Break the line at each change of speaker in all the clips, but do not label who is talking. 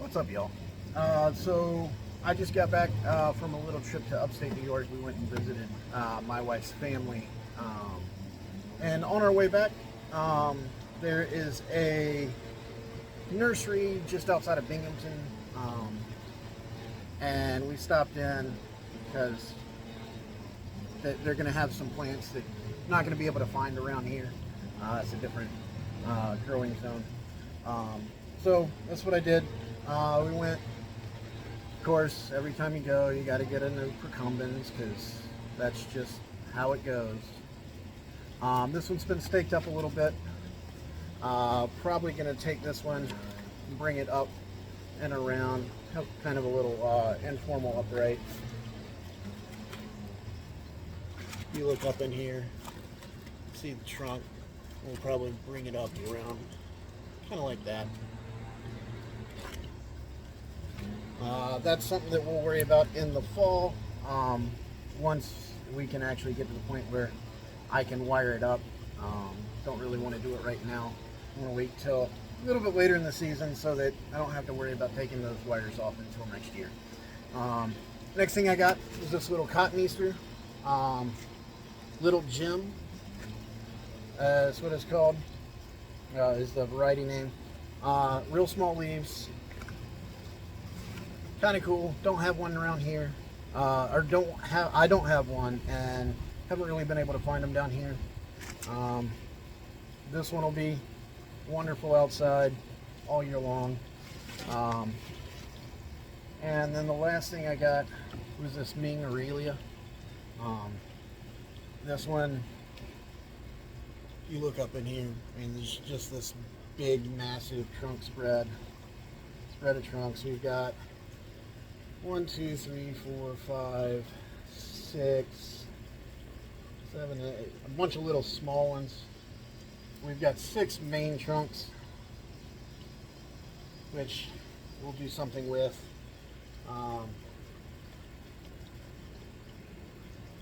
What's up, y'all? So I just got back from a little trip to upstate New York. We went and visited my wife's family. And on our way back, there is a nursery just outside of Binghamton. And we stopped in because they're going to have some plants that I'm not going to be able to find around here. It's a different growing zone. So that's what I did. We went, of course, every time you go, you got to get a new procumbens because that's just how it goes. This one's been staked up a little bit. Probably going to take this one and bring it up and around, kind of a little informal upright. You look up in here, see the trunk. We'll probably bring it up and around, kind of like that. That's something that we'll worry about in the fall, once we can actually get to the point where I can wire it up. Don't really want to do it right now. I'm going to wait till a little bit later in the season so that I don't have to worry about taking those wires off until next year. Next thing I got is this little cotton Easter. Little Jim, that's what it's called, is the variety name. Real small leaves, kind of cool. Don't have one around here, I don't have one, and haven't really been able to find them down here. This one will be wonderful outside all year long. And then the last thing I got was this Ming Arelia. This one, you look up in here, I mean, there's just this big, massive trunk spread of trunks. We've got 1, 2, 3, 4, 5, 6, 7, 8, a bunch of little small ones. We've got 6 main trunks, which we'll do something with.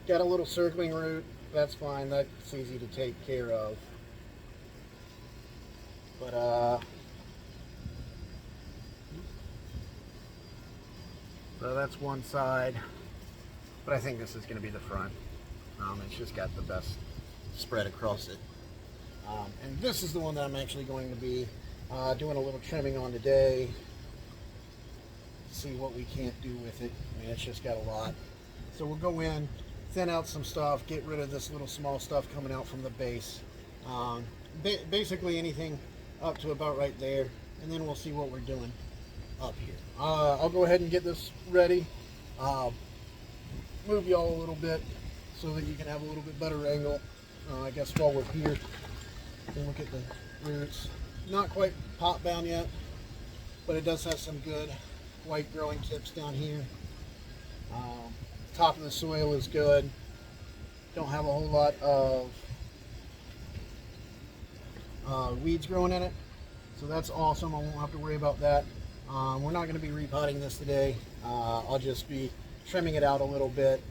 Got a little circling root. That's fine. That's easy to take care of. But so that's one side. But I think this is going to be the front. It's just got the best spread across it. And this is the one that I'm actually going to be doing a little trimming on today. See what we can't do with it. I mean, it's just got a lot. So we'll go in, thin out some stuff, get rid of this little small stuff coming out from the base. Basically anything up to about right there, and then we'll see what we're doing up here. I'll go ahead and get this ready. Move y'all a little bit so that you can have a little bit better angle. I guess while we're here, and look at the roots. Not quite pot bound yet, but it does have some good white growing tips down here. Top of the soil is good. Don't have a whole lot of weeds growing in it, so that's awesome. I won't have to worry about that. We're not going to be repotting this today. I'll just be trimming it out a little bit,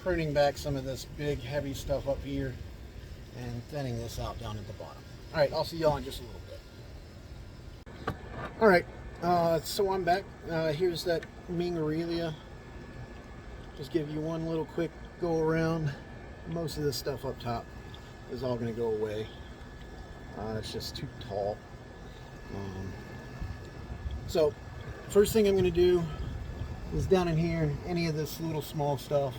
pruning back some of this big heavy stuff up here, and thinning this out down at the bottom. All right, I'll see y'all in just a little bit. All right, so I'm back. Here's that Ming Arelia. Just give you one little quick go around. Most of this stuff up top is all going to go away. It's just too tall. So first thing I'm going to do is down in here, any of this little small stuff,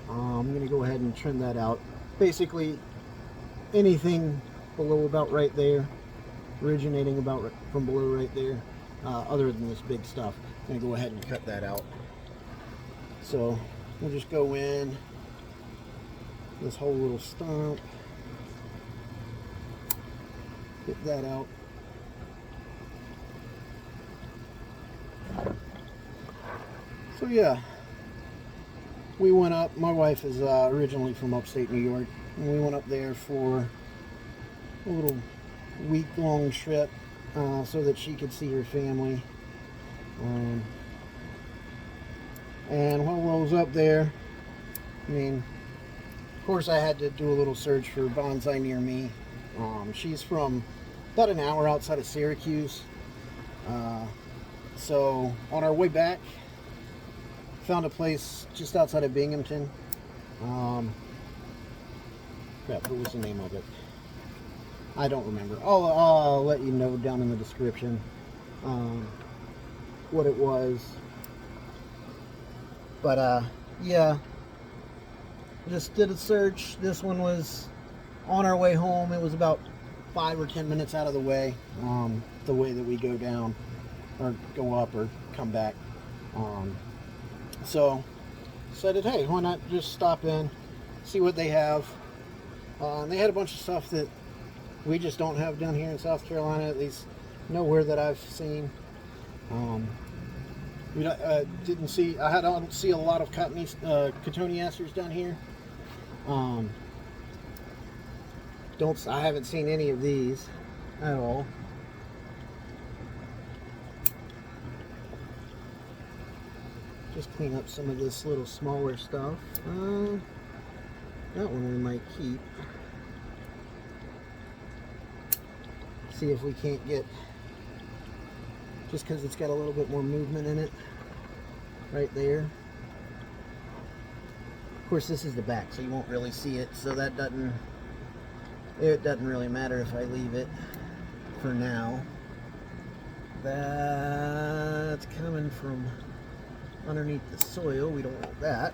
I'm going to go ahead and trim that out. Basically anything below about right there, originating about from below right there, other than this big stuff, I'm going to go ahead and cut that out. So we'll just go in this whole little stump, get that out. So yeah, we went up. My wife is originally from upstate New York, and we went up there for a little week-long trip so that she could see her family. And while I was up there, I mean, of course I had to do a little search for bonsai near me. She's from about an hour outside of Syracuse. So on our way back, found a place just outside of Binghamton. Crap, what was the name of it? I don't remember. I'll let you know down in the description what it was. But yeah, just did a search. This one was on our way home. It was about 5 or 10 minutes out of the way that we go down or go up or come back. So decided, hey, why not just stop in, see what they have. And they had a bunch of stuff that we just don't have down here in South Carolina, at least nowhere that I've seen. We don't see a lot of cotoneasters down here. I haven't seen any of these at all. Just clean up some of this little smaller stuff. That one we might keep. See if we can't get, just because it's got a little bit more movement in it right there. Of course, this is the back, so you won't really see it, so it doesn't really matter if I leave it for now. That's coming from underneath the soil. We don't want that.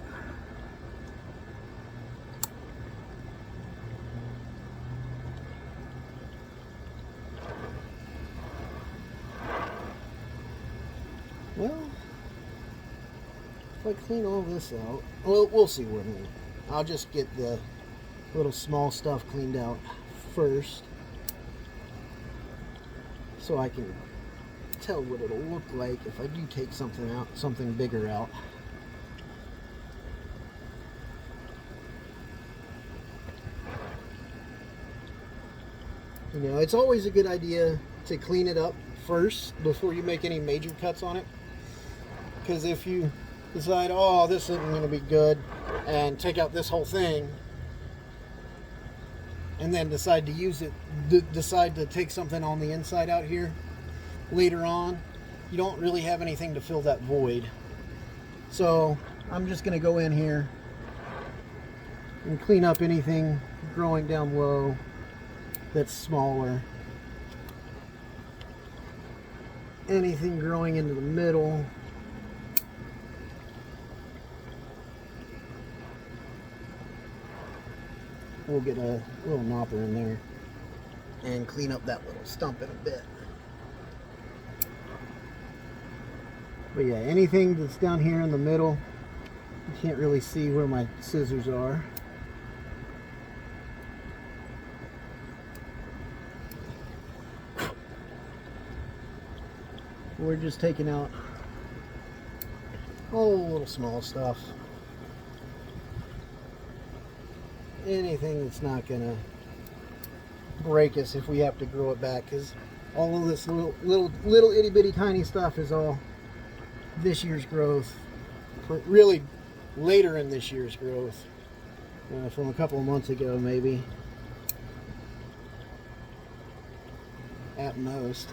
Well, if I clean all this out, well, we'll see what I mean. I'll just get the little small stuff cleaned out first, so I can tell what it'll look like if I do take something out, something bigger out. You know, it's always a good idea to clean it up first before you make any major cuts on it. Because if you decide, oh, this isn't going to be good, and take out this whole thing, and then decide to use it, decide to take something on the inside out here later on, you don't really have anything to fill that void. So I'm just going to go in here and clean up anything growing down low that's smaller. Anything growing into the middle. We'll get a little knopper in there and clean up that little stump in a bit. But yeah, anything that's down here in the middle, you can't really see where my scissors are. We're just taking out all the little small stuff. Anything that's not gonna break us if we have to grow it back, because all of this little itty bitty tiny stuff is all this year's growth, really later in this year's growth, from a couple of months ago maybe at most.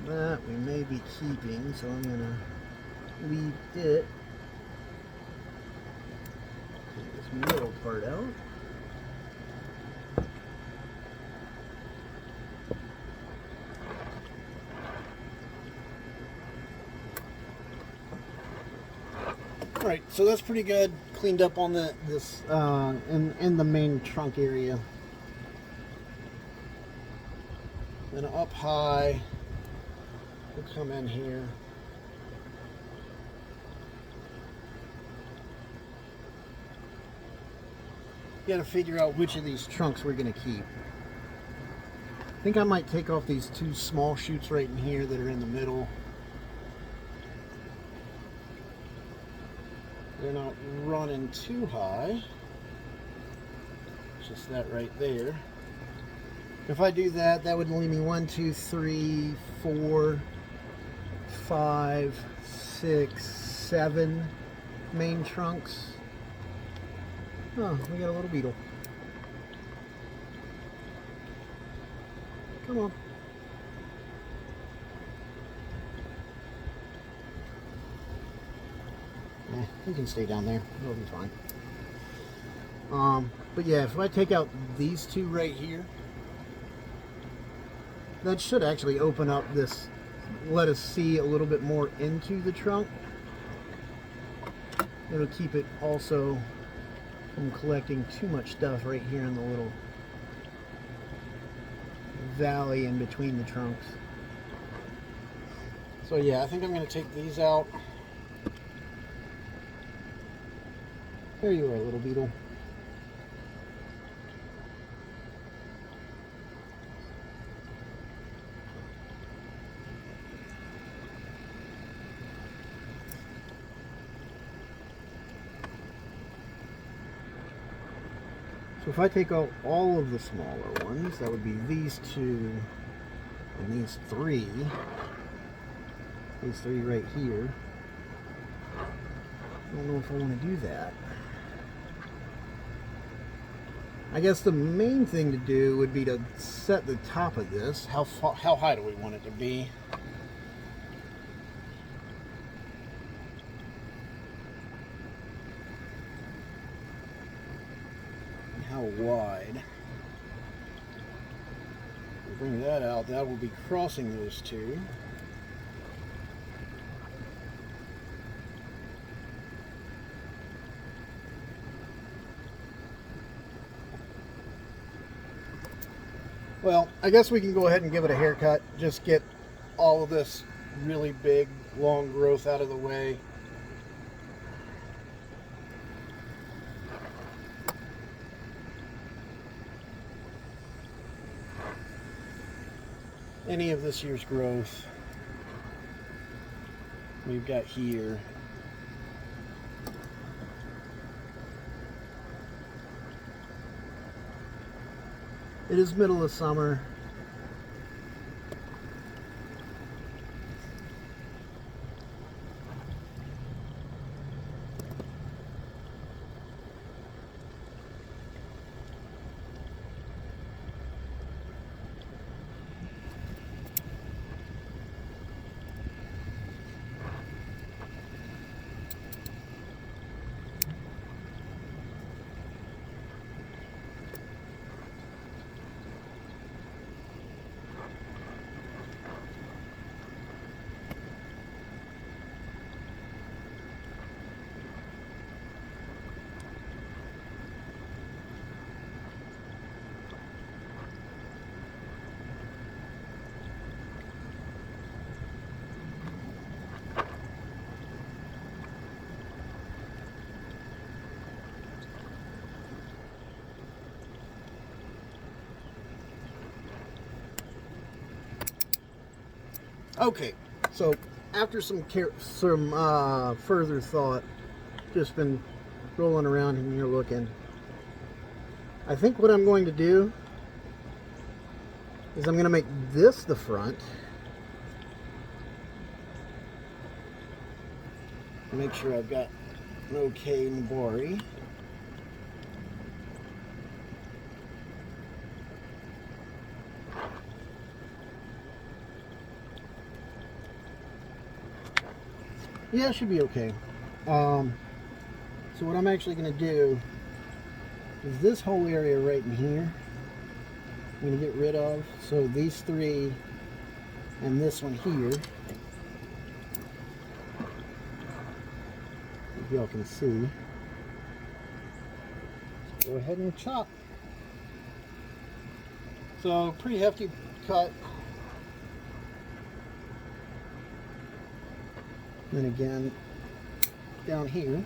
That we may be keeping, so I'm gonna leave it. Take this middle part out. All right, so that's pretty good. Cleaned up on this in the main trunk area. Then up high. We'll come in here. Got to figure out which of these trunks we're going to keep. I think I might take off these two small shoots right in here that are in the middle. They're not running too high. It's just that right there. If I do that, that would leave me 1, 2, 3, 4, 5, 6, 7 main trunks. Oh, we got a little beetle. Come on. You can stay down there. It'll be fine. But yeah, if I take out these two right here, that should actually open up this, let us see a little bit more into the trunk. It'll keep it also from collecting too much stuff right here in the little valley in between the trunks. So yeah, I think I'm going to take these out. There you are, little beetle. So if I take out all of the smaller ones, that would be these two and these three right here. I don't know if I want to do that. I guess the main thing to do would be to set the top of this. How high do we want it to be? How wide? We'll bring that out. That will be crossing those two. Well, I guess we can go ahead and give it a haircut. Just get all of this really big, long growth out of the way. Any of this year's growth we've got here. It is middle of summer. Okay, so after some further thought, just been rolling around in here looking, I think what I'm going to do is I'm going to make this the front. Make sure I've got an okay Nabari. Yeah, it should be okay. So what I'm actually going to do is this whole area right in here, I'm going to get rid of. So these three and this one here, if y'all can see. Let's go ahead and chop. So pretty hefty cut. Then again, down here,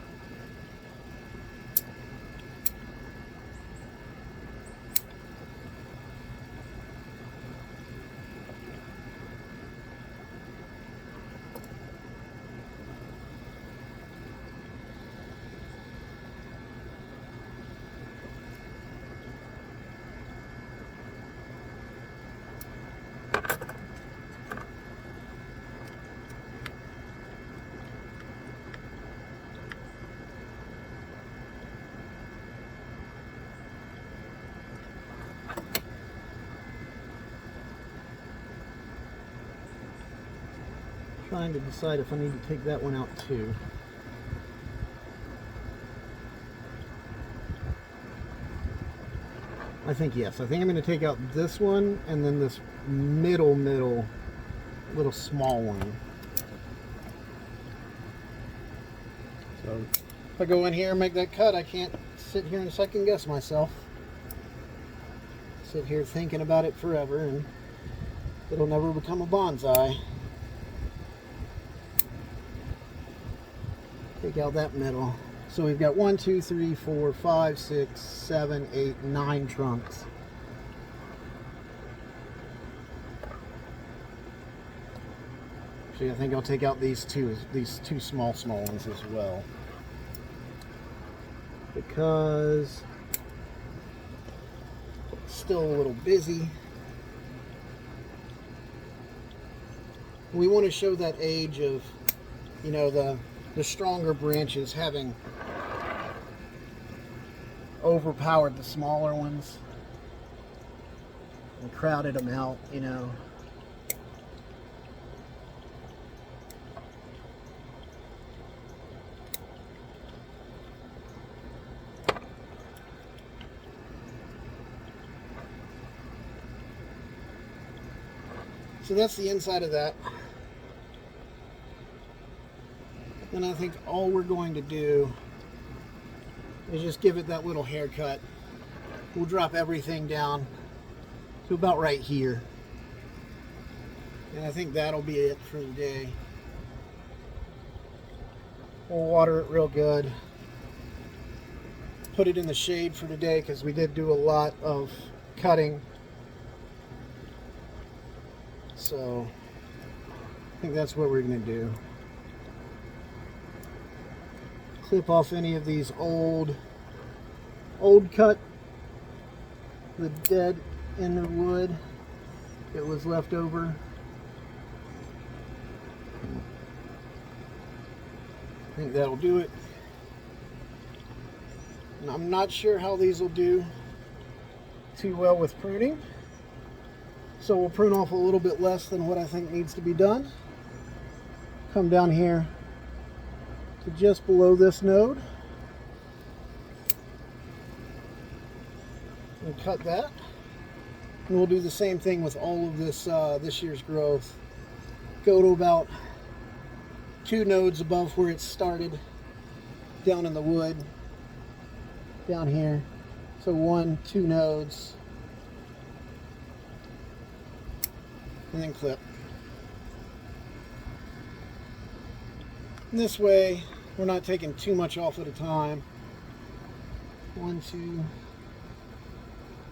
trying to decide if I need to take that one out too. I think yes. I think I'm going to take out this one and then this middle little small one. So if I go in here and make that cut, I can't sit here and second guess myself. Sit here thinking about it forever and it'll never become a bonsai. Take out that middle. So we've got 1, 2, 3, 4, 5, 6, 7, 8, 9 trunks. Actually, I think I'll take out these two small ones as well, because it's still a little busy. We want to show that age of, you know, the stronger branches having overpowered the smaller ones and crowded them out, you know. So that's the inside of that. And I think all we're going to do is just give it that little haircut. We'll drop everything down to about right here. And I think that'll be it for the day. We'll water it real good. Put it in the shade for today because we did do a lot of cutting. So I think that's what we're going to do. Clip off any of these old cut, the dead inner wood that was left over. I think that'll do it. And I'm not sure how these will do too well with pruning. So we'll prune off a little bit less than what I think needs to be done. Come down here to just below this node and cut that. And we'll do the same thing with all of this this year's growth. Go to about 2 nodes above where it started down in the wood down here. So 1, 2 nodes. And then clip. And this way we're not taking too much off at a time. 1, 2.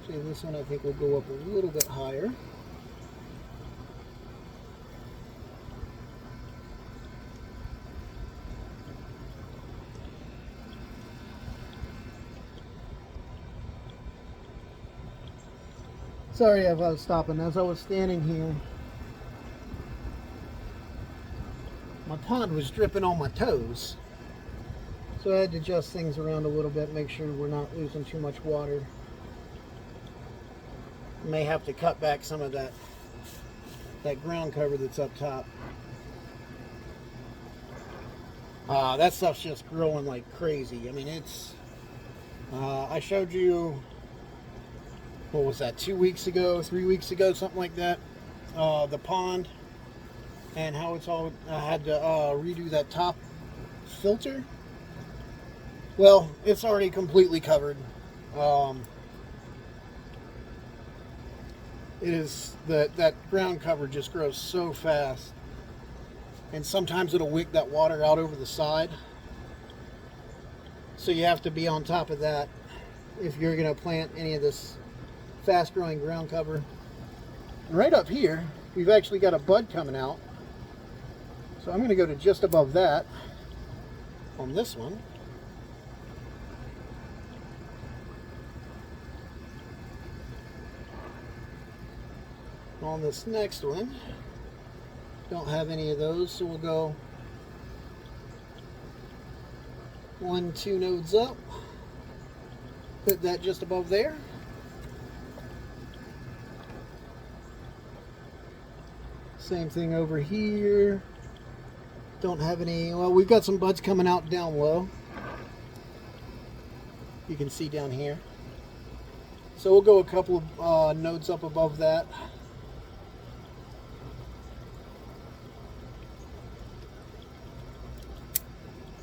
Okay, this one I think will go up a little bit higher. Sorry if I was stopping. As I was standing here, my pond was dripping on my toes. So I had to adjust things around a little bit, make sure we're not losing too much water. May have to cut back some of that ground cover that's up top. That stuff's just growing like crazy. I mean, it's, I showed you, what was that, 2 weeks ago, 3 weeks ago, something like that, the pond and how it's all, I had to redo that top filter. Well, it's already completely covered. It is, that ground cover just grows so fast, and sometimes it'll wick that water out over the side, so you have to be on top of that if you're going to plant any of this fast growing ground cover. Right up here we've actually got a bud coming out, so I'm going to go to just above that on this one. On this next one, don't have any of those, so we'll go 1, 2 nodes up, put that just above there. Same thing over here. Don't have any, well, we've got some buds coming out down low. You can see down here. So we'll go a couple of nodes up above that.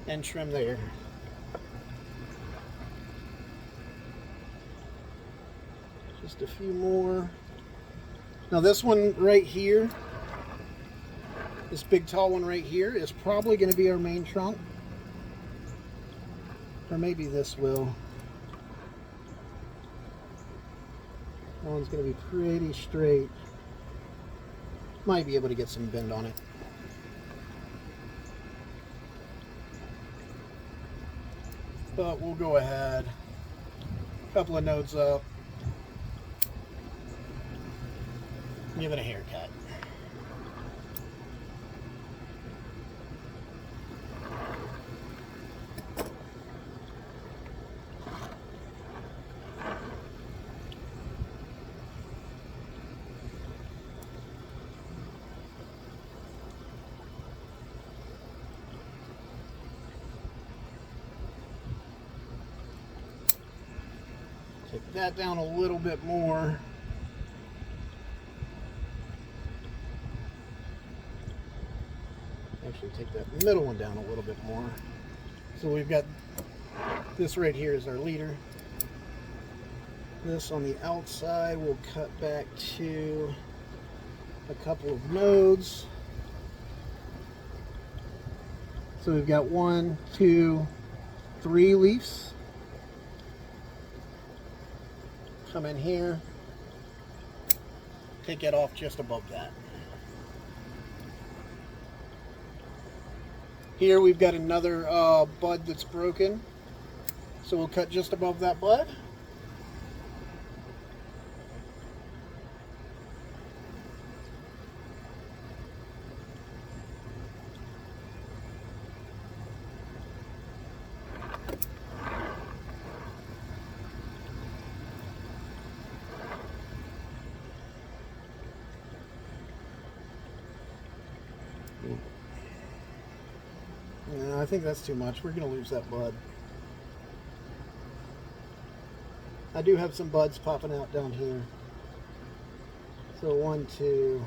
And trim there. Just a few more. Now this one right here, this big tall one right here is probably going to be our main trunk. Or maybe this will. That one's going to be pretty straight. Might be able to get some bend on it. But we'll go ahead. A couple of nodes up. Give it a haircut. Take that down a little bit more. Actually take that middle one down a little bit more. So we've got this right here is our leader. This on the outside we'll cut back to a couple of nodes. So we've got 1, 2, 3 leaves. Come in here, take it off just above that. Here we've got another bud that's broken, so we'll cut just above that bud. No, I think that's too much. We're going to lose that bud. I do have some buds popping out down here. So 1, 2.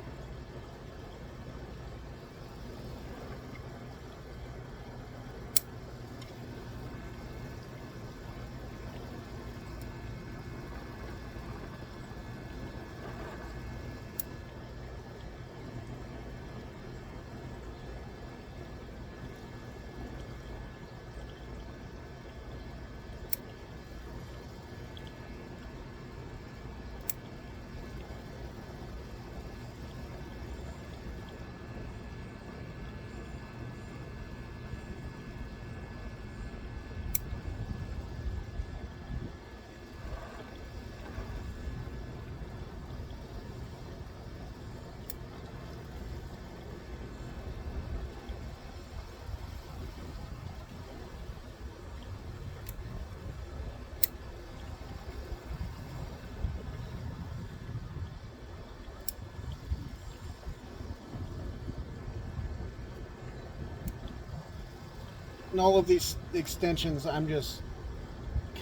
And all of these extensions I'm just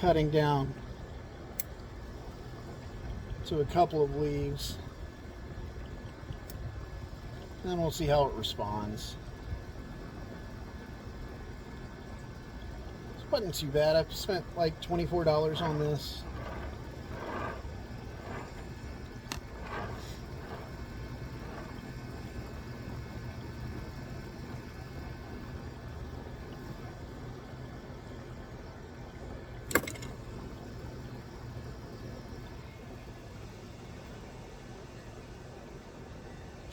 cutting down to a couple of leaves. Then we'll see how it responds. It wasn't too bad. I've spent like $24 on this.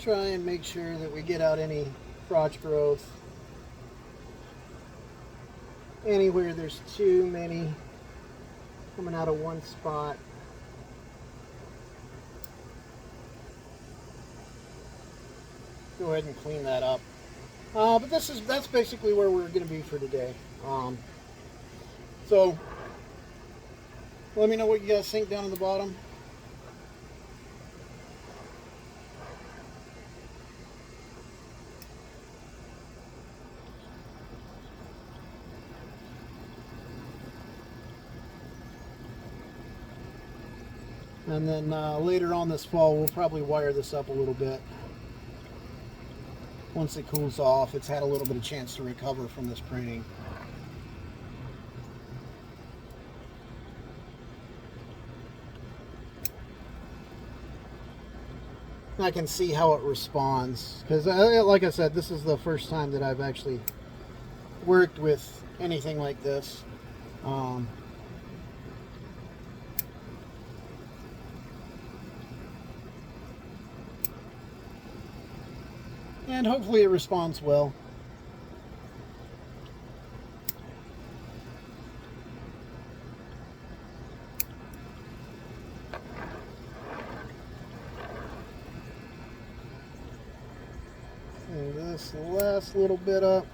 Try and make sure that we get out any crotch growth. Anywhere there's too many coming out of one spot. Go ahead and clean that up. But that's basically where we're going to be for today. So let me know what you guys think down in the bottom. And then later on this fall, we'll probably wire this up a little bit. Once it cools off, it's had a little bit of chance to recover from this pruning. I can see how it responds, because like I said, this is the first time that I've actually worked with anything like this. And hopefully it responds well. And this last little bit up.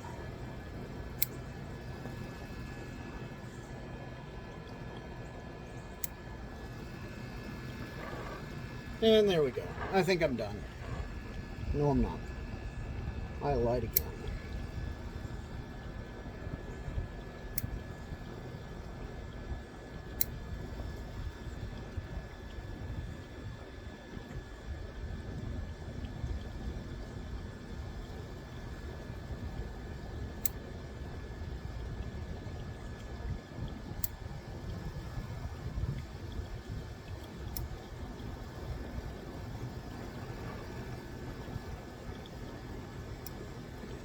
And there we go. I think I'm done. No, I'm not. I lied again.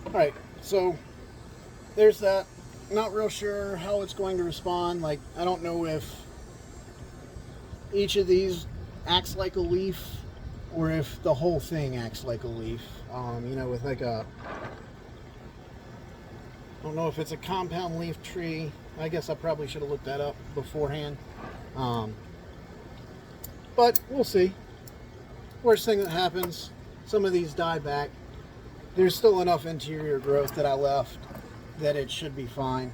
Alright, so there's that. Not real sure how it's going to respond. Like, I don't know if each of these acts like a leaf or if the whole thing acts like a leaf. You know, with like a, I don't know if it's a compound leaf tree. I guess I probably should have looked that up beforehand. But we'll see. Worst thing that happens, some of these die back. There's still enough interior growth that I left that it should be fine.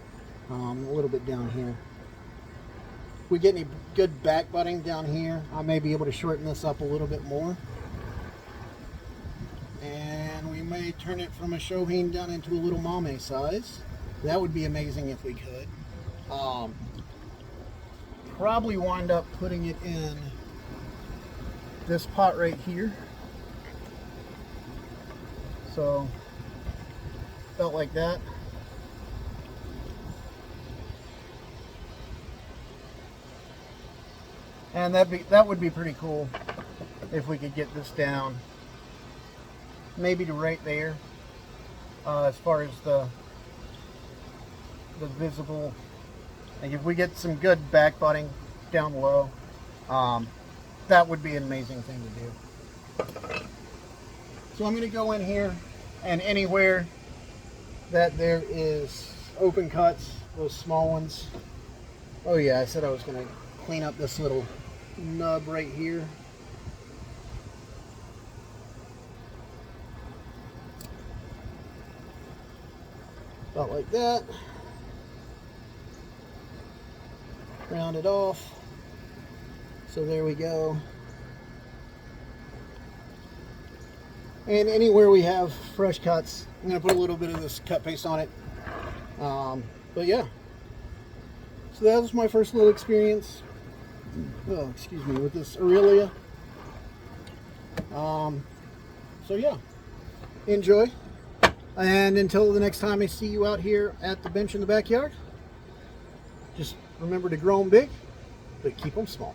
A little bit down here. If we get any good back budding down here, I may be able to shorten this up a little bit more. And we may turn it from a Shohin down into a little Mame size. That would be amazing if we could. Probably wind up putting it in this pot right here. So, felt like that. And that would be pretty cool if we could get this down, maybe to right there, as far as the visible. Like if we get some good back budding down low, that would be an amazing thing to do. So I'm going to go in here, and anywhere that there is open cuts, those small ones. Oh yeah, I said I was going to clean up this little nub right here. About like that. Round it off. So there we go. And anywhere we have fresh cuts, I'm going to put a little bit of this cut paste on it. But yeah. So that was my first little experience. Oh, excuse me, with this Arelia. So yeah. Enjoy. And until the next time I see you out here at the bench in the backyard, just remember to grow them big, but keep them small.